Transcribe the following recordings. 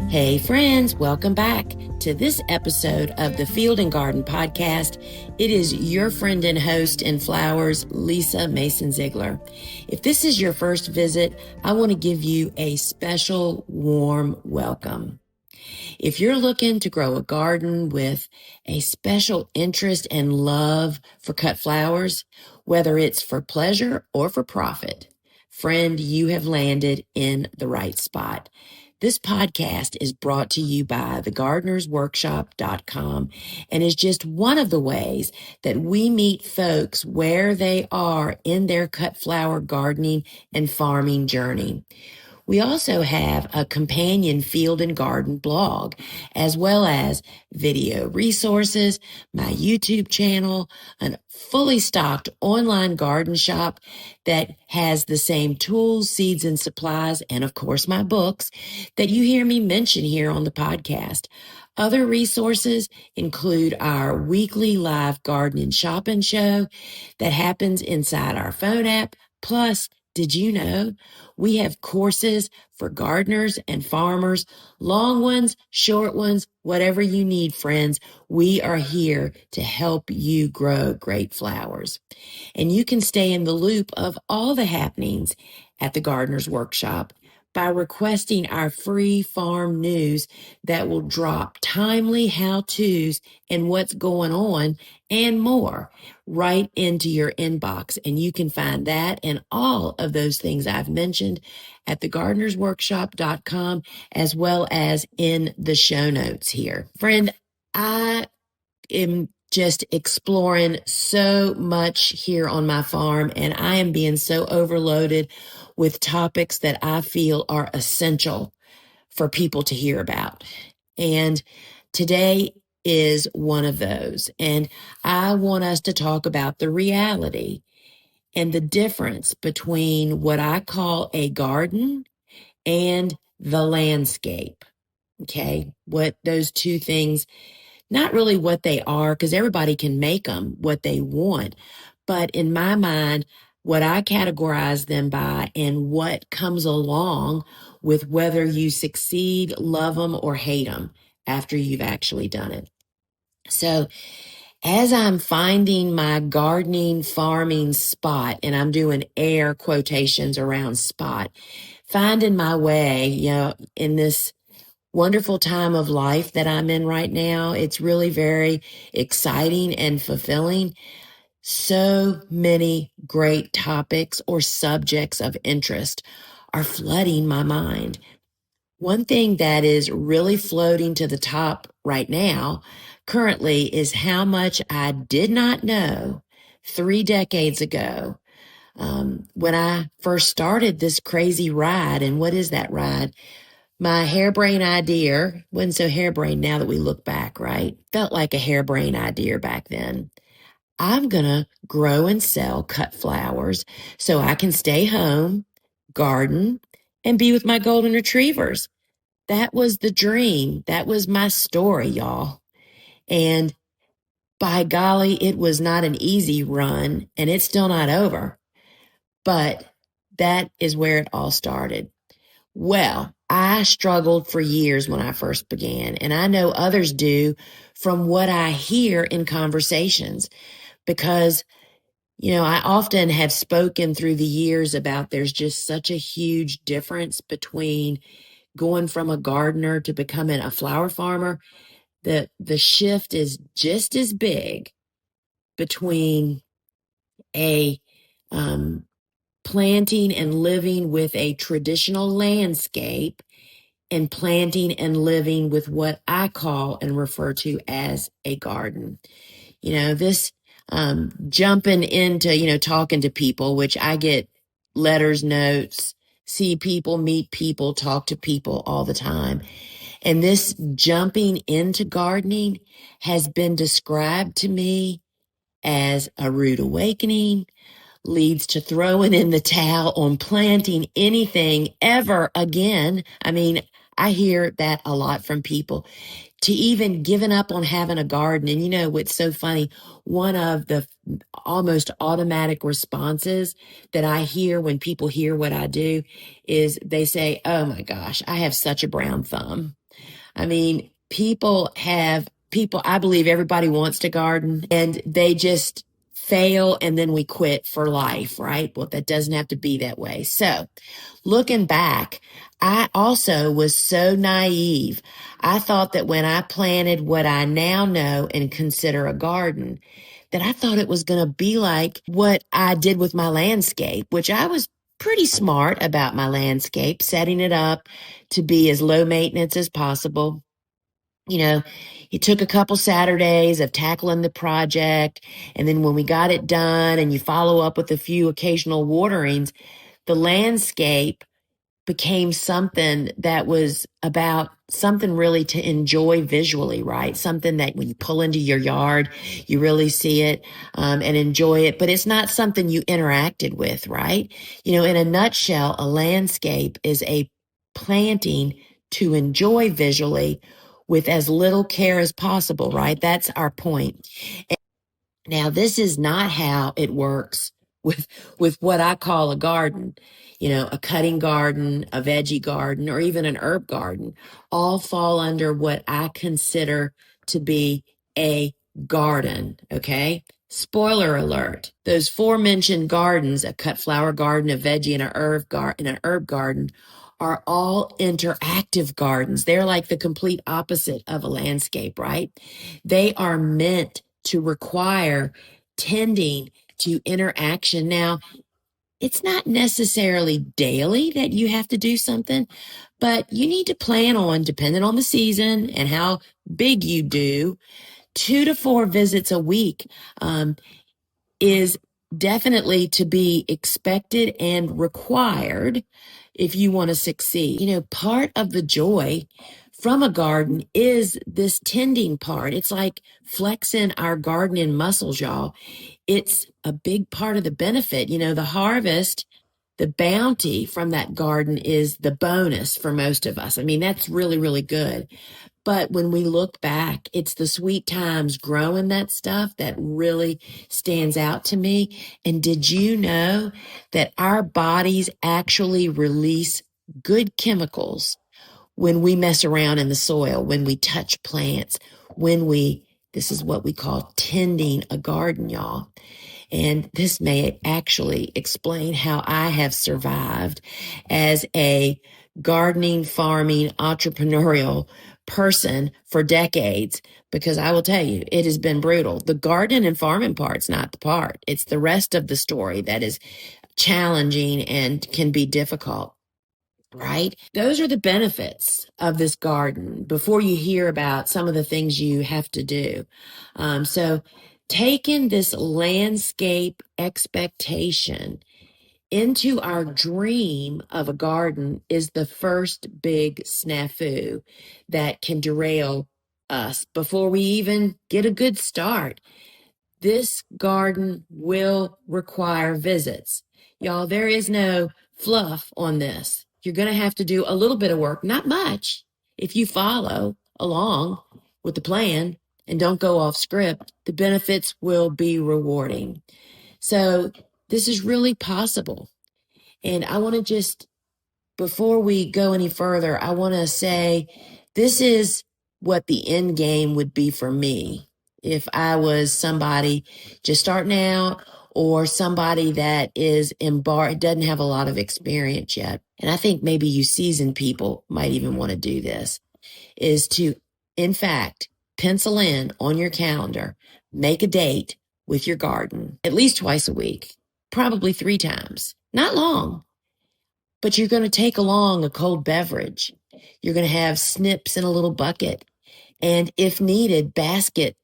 Hey friends, welcome back to this episode of the Field and Garden Podcast. It is your friend and host in flowers, Lisa Mason Ziegler. If this is your first visit, I want to give you a special warm welcome. If you're looking to grow a garden with a special interest and love for cut flowers, whether it's for pleasure or for profit, friend, you have landed in the right spot. This podcast is brought to you by thegardenersworkshop.com and is just one of the ways that we meet folks where they are in their cut flower gardening and farming journey. We also have a companion field and garden blog, as well as video resources, my YouTube channel, a fully stocked online garden shop that has the same tools, seeds, and supplies, and of course my books that you hear me mention here on the podcast. Other resources include our weekly live garden and shopping show that happens inside our phone app. Plus, did you know we have courses for gardeners and farmers, long ones, short ones, whatever you need, friends. We are here to help you grow great flowers. And you can stay in the loop of all the happenings at the Gardener's Workshop by requesting our free farm news that will drop timely how-tos and what's going on and more right into your inbox. And you can find that and all of those things I've mentioned at thegardenersworkshop.com, as well as in the show notes here. Friend, I am just exploring so much here on my farm, and I am being so overloaded with topics that I feel are essential for people to hear about. And today is one of those. And I want us to talk about the reality and the difference between what I call a garden and the landscape. Okay. What those two things, not really what they are, because everybody can make them what they want. But in my mind, what I categorize them by and what comes along with whether you succeed, love them, or hate them after you've actually done it. So as I'm finding my gardening, farming spot, and I'm doing air quotations around spot, finding my way, in this wonderful time of life that I'm in right now, it's really very exciting and fulfilling. So many great topics or subjects of interest are flooding my mind. One thing that is really floating to the top right now currently is how much I did not know 3 decades ago when I first started this crazy ride. And what is that ride? My harebrained idea wasn't so harebrained now that we look back, right? Felt like a harebrained idea back then. I'm going to grow and sell cut flowers so I can stay home, garden, and be with my golden retrievers. That was the dream. That was my story, y'all. And by golly, it was not an easy run, and it's still not over. But that is where it all started. Well, I struggled for years when I first began, and I know others do from what I hear in conversations because, I often have spoken through the years about there's just such a huge difference between going from a gardener to becoming a flower farmer. The shift is just as big between a planting and living with a traditional landscape and planting and living with what I call and refer to as a garden. This jumping into, talking to people, which I get letters, notes, see people, meet people, talk to people all the time. And this jumping into gardening has been described to me as a rude awakening, leads to throwing in the towel on planting anything ever again. I mean, I hear that a lot from people, to even giving up on having a garden. And what's so funny, one of the almost automatic responses that I hear when people hear what I do is they say, oh my gosh, I have such a brown thumb. I mean, I believe everybody wants to garden and they just fail and then we quit for life, right? Well, that doesn't have to be that way. So looking back, I also was so naive. I thought that when I planted what I now know and consider a garden, that I thought it was going to be like what I did with my landscape, which I was pretty smart about my landscape, setting it up to be as low maintenance as possible. You know, it took a couple Saturdays of tackling the project. And then when we got it done and you follow up with a few occasional waterings, the landscape became something that was about something really to enjoy visually, right? Something that when you pull into your yard, you really see it and enjoy it, but it's not something you interacted with, right? You know, in a nutshell, a landscape is a planting to enjoy visually with as little care as possible, right? That's our point. Now, this is not how it works with what I call a garden. You know, a cutting garden, a veggie garden, or even an herb garden all fall under what I consider to be a garden. Okay. Spoiler alert. Those forementioned gardens, a cut flower garden, a veggie, and an herb garden are all interactive gardens. They're like the complete opposite of a landscape, right? They are meant to require tending to interaction. Now, it's not necessarily daily that you have to do something, but you need to plan on, depending on the season and how big you do, 2 to 4 visits a week is definitely to be expected and required if you want to succeed. You know, part of the joy from a garden is this tending part. It's like flexing our gardening muscles, y'all. It's a big part of the benefit. You know, the harvest, the bounty from that garden is the bonus for most of us. I mean, that's really, really good. But when we look back, it's the sweet times growing that stuff that really stands out to me. And did you know that our bodies actually release good chemicals when we mess around in the soil, when we touch plants, this is what we call tending a garden, y'all. And this may actually explain how I have survived as a gardening, farming, entrepreneurial person for decades, because I will tell you, it has been brutal. The garden and farming part's not the part. It's the rest of the story that is challenging and can be difficult. Right? Those are the benefits of this garden before you hear about some of the things you have to do. So taking this landscape expectation into our dream of a garden is the first big snafu that can derail us before we even get a good start. This garden will require visits. Y'all, there is no fluff on this. You're going to have to do a little bit of work, not much. If you follow along with the plan and don't go off script, the benefits will be rewarding. So this is really possible. And I want to just, before we go any further, I want to say this is what the end game would be for me if I was somebody just starting out or somebody that is doesn't have a lot of experience yet. And I think maybe you seasoned people might even want to do this, is to, in fact, pencil in on your calendar, make a date with your garden at least twice a week, probably 3 times, not long. But you're going to take along a cold beverage. You're going to have snips in a little bucket. And if needed, baskets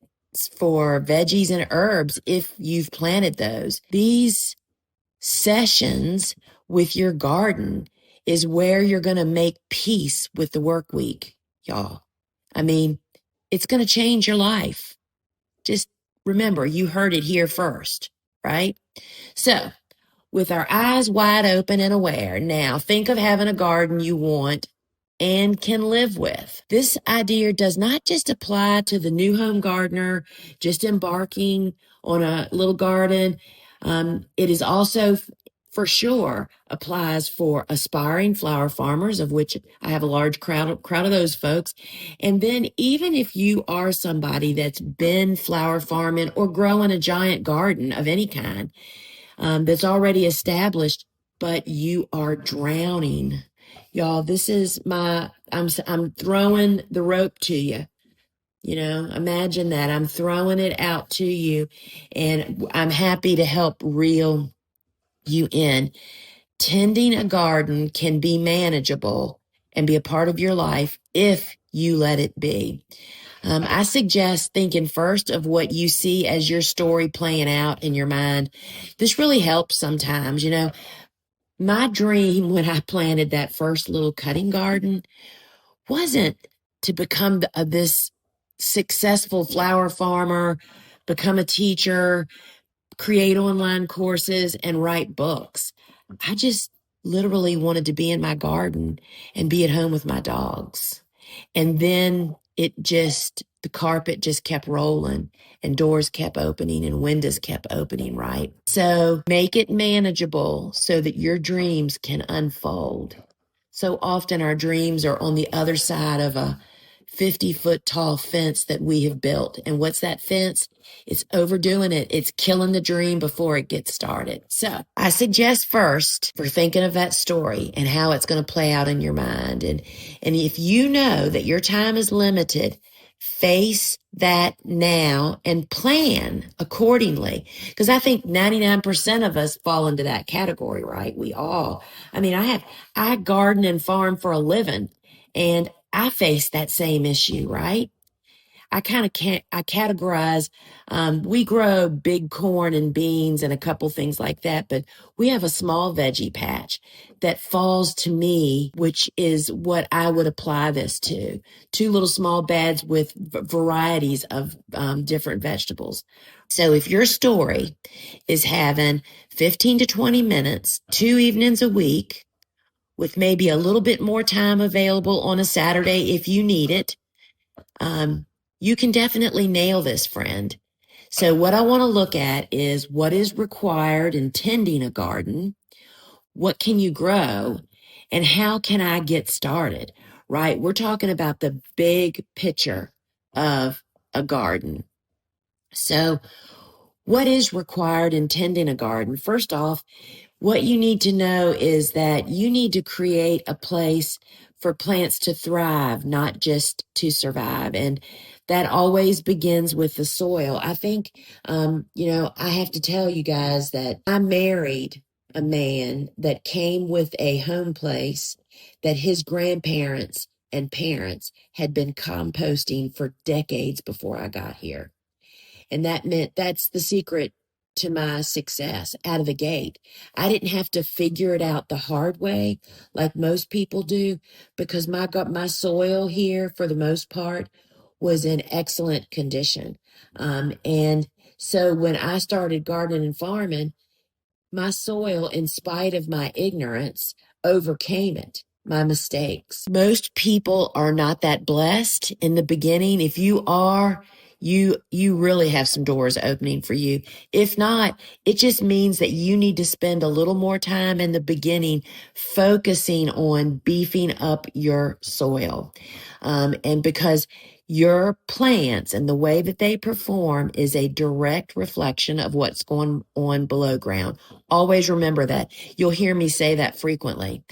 for veggies and herbs if you've planted those. These sessions with your garden is where you're going to make peace with the work week, y'all. I mean, it's going to change your life. Just remember, you heard it here first, right? So, with our eyes wide open and aware, now think of having a garden you want and can live with. This idea does not just apply to the new home gardener just embarking on a little garden. It is also for sure applies for aspiring flower farmers, of which I have a large crowd of those folks. And then even if you are somebody that's been flower farming or growing a giant garden of any kind, that's already established, but you are drowning. Y'all, this is I'm throwing the rope to you. You know, imagine that. I'm throwing it out to you, and I'm happy to help reel you in. Tending a garden can be manageable and be a part of your life if you let it be. I suggest thinking first of what you see as your story playing out in your mind. This really helps sometimes. You know, my dream when I planted that first little cutting garden wasn't to become this successful flower farmer, become a teacher, create online courses, and write books. I just literally wanted to be in my garden and be at home with my dogs. And then the carpet just kept rolling and doors kept opening and windows kept opening, right? So make it manageable so that your dreams can unfold. So often our dreams are on the other side of a 50-foot tall fence that we have built. And what's that fence? It's overdoing it. It's killing the dream before it gets started. So I suggest first for thinking of that story and how it's going to play out in your mind. And if you know that your time is limited, face that now and plan accordingly. Because I think 99% of us fall into that category, right? We all. I mean, I garden and farm for a living, and I face that same issue, right? I kind of can't, I categorize, we grow big corn and beans and a couple things like that, but we have a small veggie patch that falls to me, which is what I would apply this to. Two little small beds with varieties of different vegetables. So if your story is having 15 to 20 minutes, 2 evenings a week, with maybe a little bit more time available on a Saturday if you need it, you can definitely nail this, friend. So what I want to look at is what is required in tending a garden, what can you grow, and how can I get started, right? We're talking about the big picture of a garden. So what is required in tending a garden? First off, what you need to know is that you need to create a place for plants to thrive, not just to survive. And that always begins with the soil. I think, I have to tell you guys that I married a man that came with a home place that his grandparents and parents had been composting for decades before I got here. And that meant that's the secret to my success out of the gate. I didn't have to figure it out the hard way like most people do, because my soil here, for the most part, was in excellent condition. And so when I started gardening and farming, my soil, in spite of my ignorance, overcame it, my mistakes. Most people are not that blessed in the beginning. If you are, you really have some doors opening for you. If not, it just means that you need to spend a little more time in the beginning focusing on beefing up your soil. And because your plants and the way that they perform is a direct reflection of what's going on below ground. Always remember that. You'll hear me say that frequently,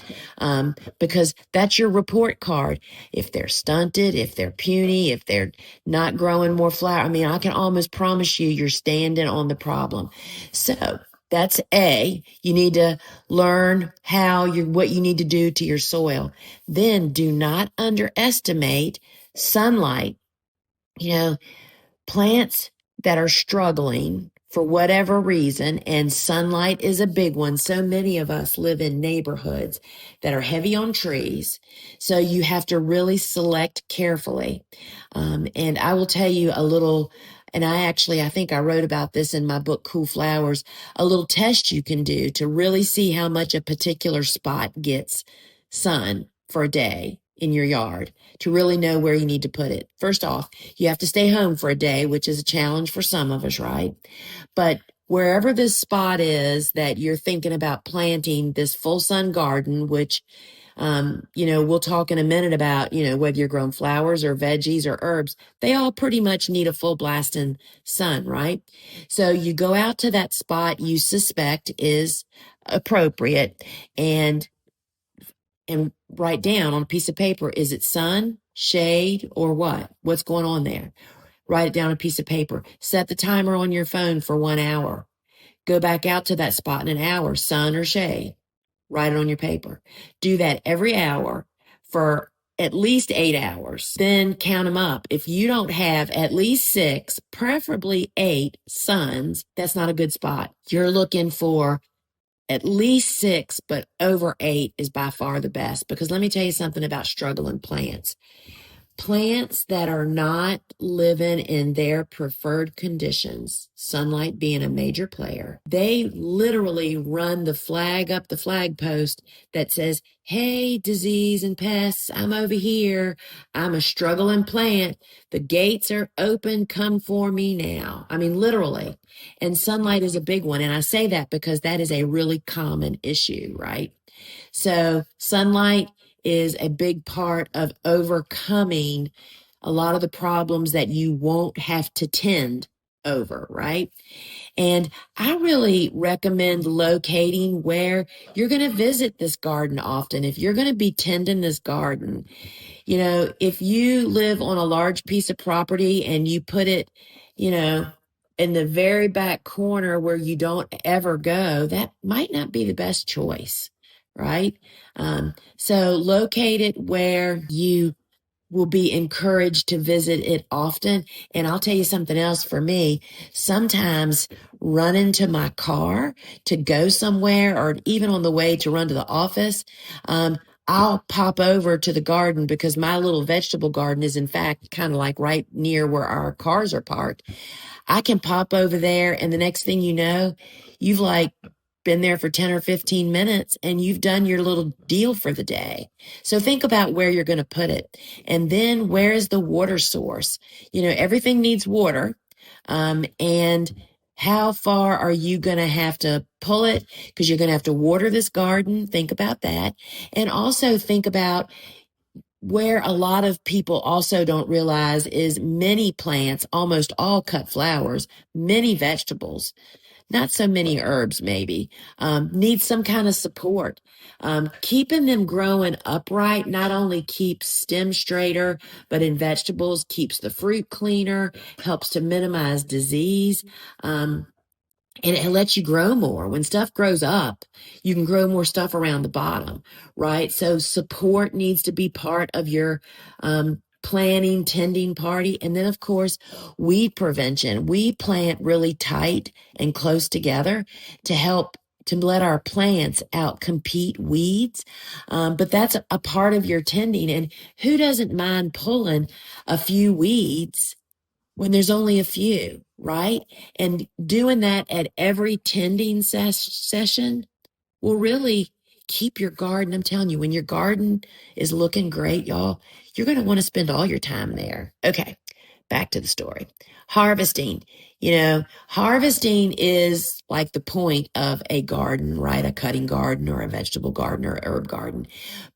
because that's your report card. If they're stunted, if they're puny, if they're not growing more flower, I mean, I can almost promise you're standing on the problem. So that's A. You need to learn what you need to do to your soil. Then do not underestimate sunlight. Plants that are struggling for whatever reason, and sunlight is a big one. So many of us live in neighborhoods that are heavy on trees. So you have to really select carefully. And I will tell you a little, and I think I wrote about this in my book, Cool Flowers, a little test you can do to really see how much a particular spot gets sun for a day in your yard, to really know where you need to put it. First off, you have to stay home for a day, which is a challenge for some of us, right? But wherever this spot is that you're thinking about planting this full sun garden, which, we'll talk in a minute about, whether you're growing flowers or veggies or herbs, they all pretty much need a full blasting sun, right? So you go out to that spot you suspect is appropriate and write down on a piece of paper, is it sun, shade, or what? What's going on there? Write it down on a piece of paper. Set the timer on your phone for 1 hour. Go back out to that spot in an hour, sun or shade. Write it on your paper. Do that every hour for at least 8 hours. Then count them up. If you don't have at least 6, preferably 8 suns, that's not a good spot. You're looking for at least 6, but over 8 is by far the best. Because let me tell you something about struggling plants. Plants that are not living in their preferred conditions, sunlight being a major player, they literally run the flag up the flag post that says, hey, disease and pests, I'm over here. I'm a struggling plant. The gates are open. Come for me now. I mean, literally. And sunlight is a big one. And I say that because that is a really common issue, right? So sunlight is a big part of overcoming a lot of the problems that you won't have to tend over, right? And I really recommend locating where you're going to visit this garden often. If you're going to be tending this garden, if you live on a large piece of property and you put it, in the very back corner where you don't ever go, that might not be the best choice, right? So locate it where you will be encouraged to visit it often. And I'll tell you something else for me. Sometimes running to my car to go somewhere or even on the way to run to the office, I'll pop over to the garden because my little vegetable garden is in fact kind of like right near where our cars are parked. I can pop over there and the next thing you know, you've like been there for 10 or 15 minutes and you've done your little deal for the day. So think about where you're going to put it. And then where is the water source? Everything needs water. And how far are you going to have to pull it? Because you're going to have to water this garden. Think about that. And also think about where a lot of people also don't realize is many plants, almost all cut flowers, many vegetables, not so many herbs maybe, need some kind of support. Keeping them growing upright not only keeps stems straighter, but in vegetables keeps the fruit cleaner, helps to minimize disease. And it lets you grow more. When stuff grows up, you can grow more stuff around the bottom, right? So support needs to be part of your planning, tending party. And then, of course, weed prevention. We plant really tight and close together to help to let our plants out compete weeds. But that's a part of your tending. And who doesn't mind pulling a few weeds when there's only a few, right? And doing that at every tending session will really keep your garden. I'm telling you, when your garden is looking great, y'all, you're going to want to spend all your time there. Okay, back to the story. Harvesting. Harvesting is like the point of a garden, right? A cutting garden or a vegetable garden or herb garden.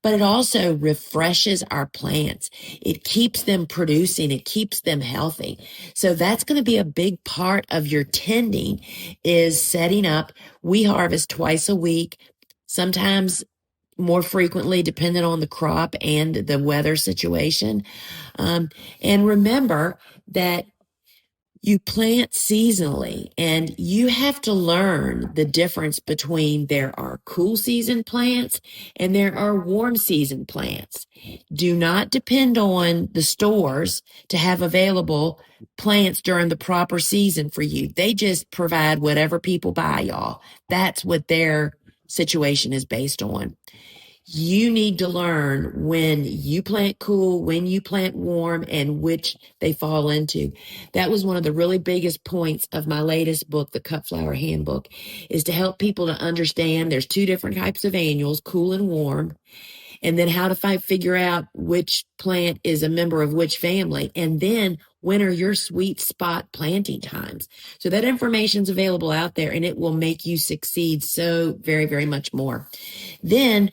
But it also refreshes our plants. It keeps them producing. It keeps them healthy. So that's going to be a big part of your tending is setting up. We harvest twice a week, sometimes more frequently, depending on the crop and the weather situation. And remember that you plant seasonally and you have to learn the difference between there are cool season plants and there are warm season plants. Do not depend on the stores to have available plants during the proper season for you. They just provide whatever people buy, y'all. That's what their situation is based on. You need to learn when you plant cool, when you plant warm, and which they fall into. That was one of the really biggest points of my latest book, the Cut Flower Handbook, is to help people to understand there's 2 different types of annuals, cool and warm, and then how to figure out which plant is a member of which family, and then when are your sweet spot planting times? So that information's available out there, and it will make you succeed so very, very much more. Then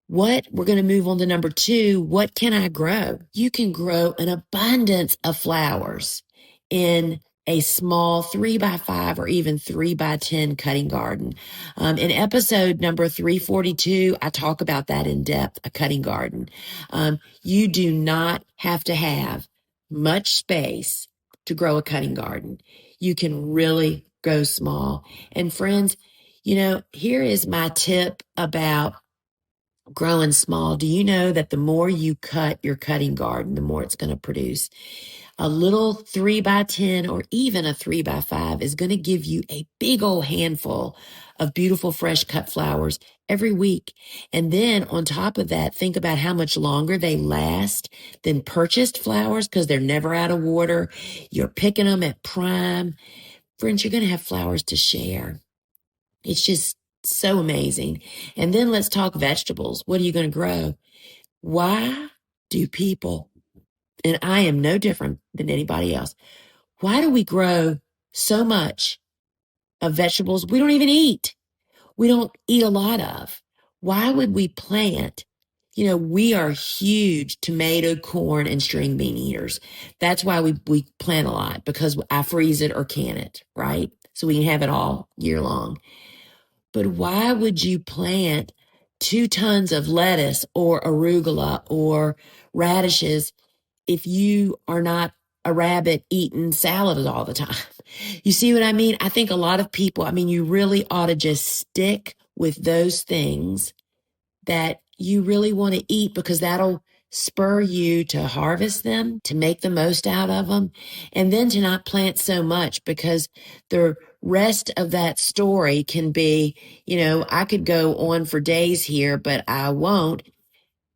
we're going to move on to number 2. What can I grow? You can grow an abundance of flowers in a small 3x5 or even 3x10 cutting garden. In episode number 342, I talk about that in depth, a cutting garden. You do not have to have much space to grow a cutting garden. You can really go small. And friends, here is my tip about growing small. Do you know that the more you cut your cutting garden, the more it's going to produce? A little 3x10 or even a 3x5 is going to give you a big old handful of beautiful fresh cut flowers every week. And then on top of that, think about how much longer they last than purchased flowers because they're never out of water. You're picking them at prime. Friends, you're going to have flowers to share. It's just so amazing. And then let's talk vegetables. What are you going to grow? Why do people, and I am no different than anybody else, why do we grow so much of vegetables we don't even eat? We don't eat a lot of. Why would we plant? We are huge tomato, corn, and string bean eaters. That's why we plant a lot, because I freeze it or can it, right? So we can have it all year long. But why would you plant 2 tons of lettuce or arugula or radishes if you are not a rabbit eating salad all the time? You see what I mean? I think a lot of people, you really ought to just stick with those things that you really want to eat, because that'll spur you to harvest them, to make the most out of them, and then to not plant so much, because the rest of that story can be, I could go on for days here, but I won't.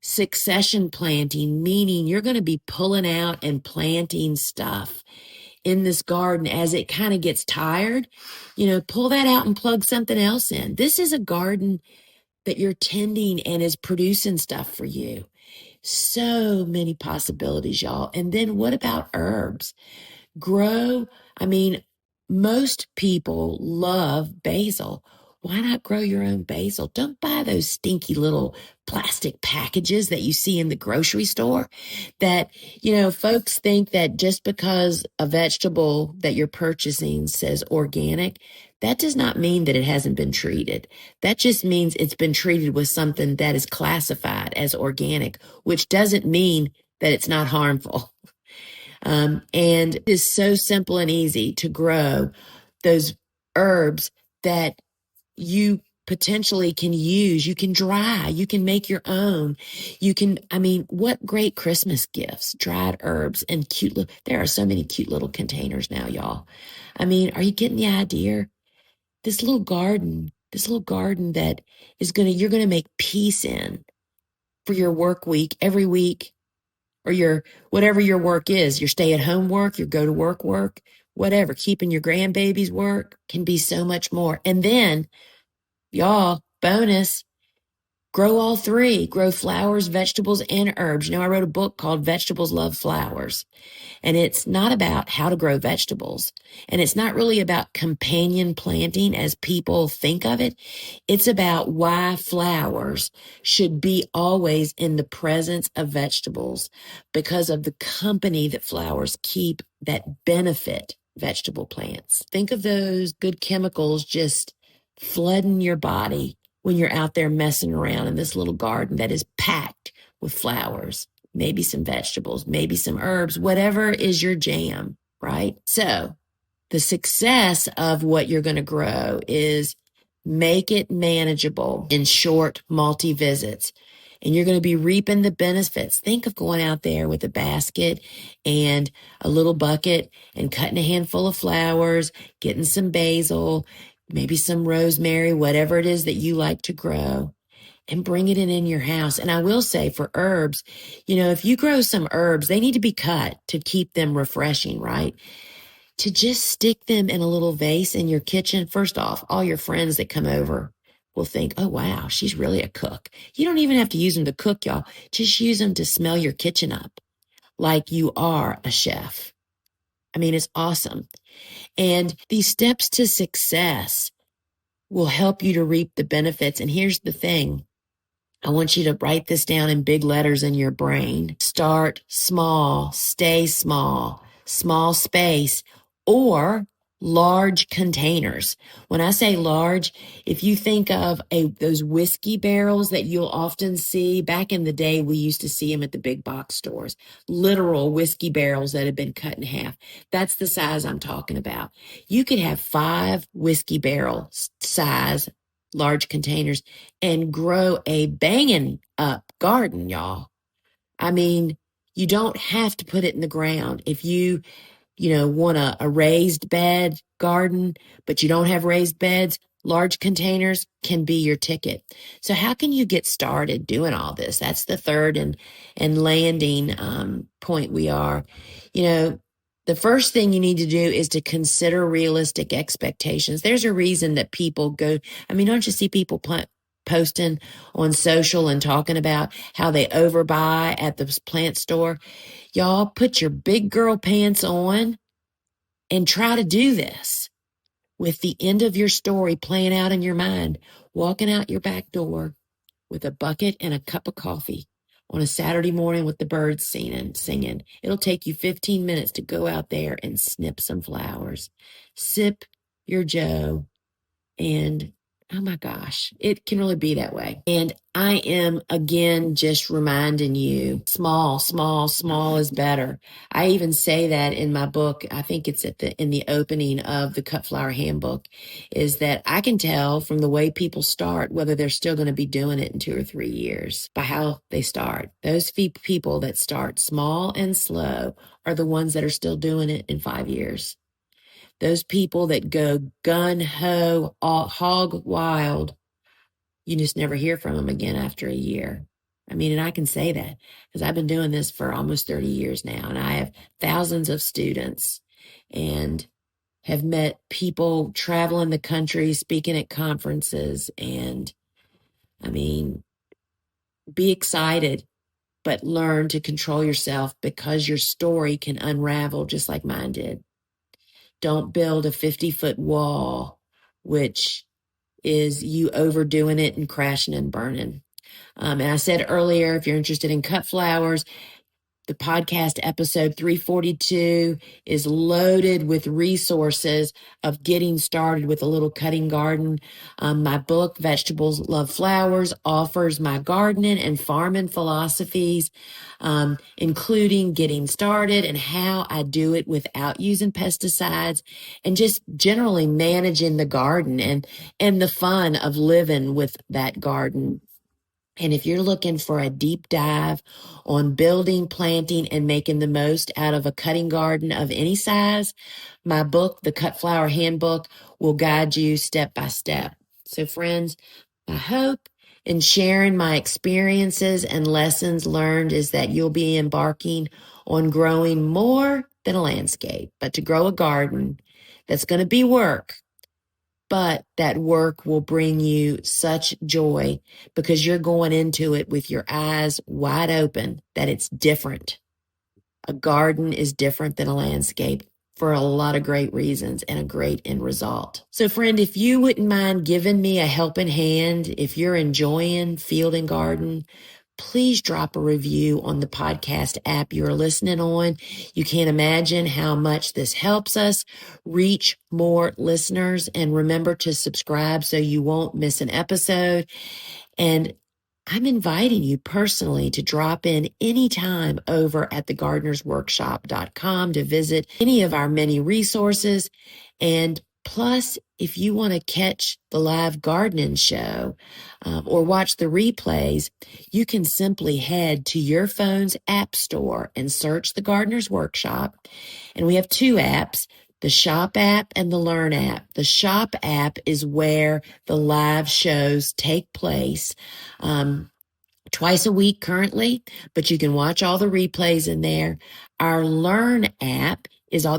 Succession planting, meaning you're going to be pulling out and planting stuff in this garden as it kind of gets tired. Pull that out and plug something else in. This is a garden that you're tending and is producing stuff for you. So many possibilities, y'all. And then what about herbs? Grow. Most people love basil. Why not grow your own basil? Don't buy those stinky little plastic packages that you see in the grocery store that, folks think that just because a vegetable that you're purchasing says organic, that does not mean that it hasn't been treated. That just means it's been treated with something that is classified as organic, which doesn't mean that it's not harmful. And it is so simple and easy to grow those herbs that you potentially can use. You can dry, you can make your own. What great Christmas gifts, dried herbs and there are so many cute little containers now, y'all. Are you getting the idea? This little garden that you're going to make peace in for your work week every week, or your, whatever your work is, your stay at home work, your go to work, whatever, keeping your grandbabies work can be so much more. And then y'all, bonus, grow all 3, grow flowers, vegetables, and herbs. I wrote a book called Vegetables Love Flowers. And it's not about how to grow vegetables. And it's not really about companion planting as people think of it. It's about why flowers should be always in the presence of vegetables, because of the company that flowers keep that benefit vegetable plants. Think of those good chemicals just flooding your body when you're out there messing around in this little garden that is packed with flowers. Maybe some vegetables, maybe some herbs, whatever is your jam, right? So the success of what you're going to grow is make it manageable in short multi-visits. And you're going to be reaping the benefits. Think of going out there with a basket and a little bucket and cutting a handful of flowers, getting some basil, maybe some rosemary, whatever it is that you like to grow, and bring it in your house. And I will say, for herbs, if you grow some herbs, they need to be cut to keep them refreshing, right? To just stick them in a little vase in your kitchen. First off, all your friends that come over will think, oh, wow, she's really a cook. You don't even have to use them to cook, y'all. Just use them to smell your kitchen up like you are a chef. I mean, it's awesome. And these steps to success will help you to reap the benefits. And here's the thing. I want you to write this down in big letters in your brain. Start small, stay small, small space, or large containers. When I say large, if you think of those whiskey barrels that you'll often see, back in the day, we used to see them at the big box stores, literal whiskey barrels that had been cut in half. That's the size I'm talking about. You could have 5 whiskey barrel size large containers and grow a banging up garden, y'all. I mean, you don't have to put it in the ground. If you want a raised bed garden, but you don't have raised beds, large containers can be your ticket. So how can you get started doing all this? That's the third and landing point we are. The first thing you need to do is to consider realistic expectations. There's a reason that people go, I mean, don't you see people posting on social and talking about how they overbuy at the plant store? Y'all put your big girl pants on and try to do this with the end of your story playing out in your mind, walking out your back door with a bucket and a cup of coffee on a Saturday morning with the birds singing. It'll take you 15 minutes to go out there and snip some flowers, sip your Joe, and oh my gosh, it can really be that way. And I am again just reminding you, small, small, small is better. I even say that in my book. I think it's in the opening of the Cut Flower Handbook, is that I can tell from the way people start whether they're still going to be doing it in 2 or 3 years by how they start. Those people that start small and slow are the ones that are still doing it in 5 years. Those people that go gun-ho, hog wild, you just never hear from them again after a year. I mean, and I can say that because I've been doing this for almost 30 years now, and I have thousands of students and have met people traveling the country, speaking at conferences. And I mean, be excited, but learn to control yourself because your story can unravel just like mine did. Don't build a 50-foot wall, which is you overdoing it and crashing and burning. And I said earlier, if you're interested in cut flowers, the podcast episode 342 is loaded with resources of getting started with a little cutting garden. My book, Vegetables Love Flowers, offers my gardening and farming philosophies, including getting started and how I do it without using pesticides and just generally managing the garden and the fun of living with that garden. And if you're looking for a deep dive on building, planting, and making the most out of a cutting garden of any size, my book, The Cut Flower Handbook, will guide you step by step. So friends, my hope in sharing my experiences and lessons learned is that you'll be embarking on growing more than a landscape, but to grow a garden that's going to be work. But that work will bring you such joy because you're going into it with your eyes wide open that it's different. A garden is different than a landscape for a lot of great reasons and a great end result. So friend, if you wouldn't mind giving me a helping hand, if you're enjoying Field and Garden, please drop a review on the podcast app you're listening on. You can't imagine how much this helps us reach more listeners. And remember to subscribe so you won't miss an episode. And I'm inviting you personally to drop in anytime over at thegardenersworkshop.com to visit any of our many resources. And plus, if you want to catch the live gardening show or watch the replays, you can simply head to your phone's app store and search the Gardener's Workshop. And we have 2 apps, the Shop app and the Learn app. The Shop app is where the live shows take place. Twice a week currently, but you can watch all the replays in there. Our Learn app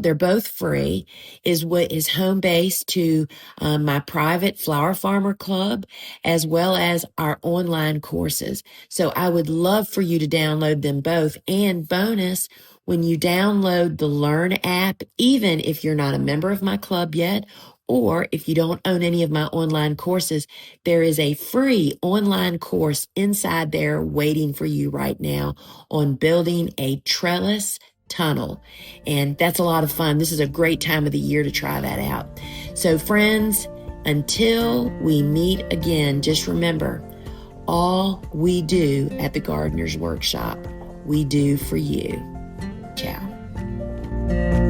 they're both free, is what is home base to my private Flower Farmer Club, as well as our online courses. So I would love for you to download them both. And bonus, When you download the Learn app, even if you're not a member of my club yet, or if you don't own any of my online courses, there is a free online course inside there waiting for you right now on building a trellis tunnel. And that's a lot of fun. This is a great time of the year to try that out. So friends, until we meet again, just remember, all we do at the Gardener's Workshop, we do for you. Ciao.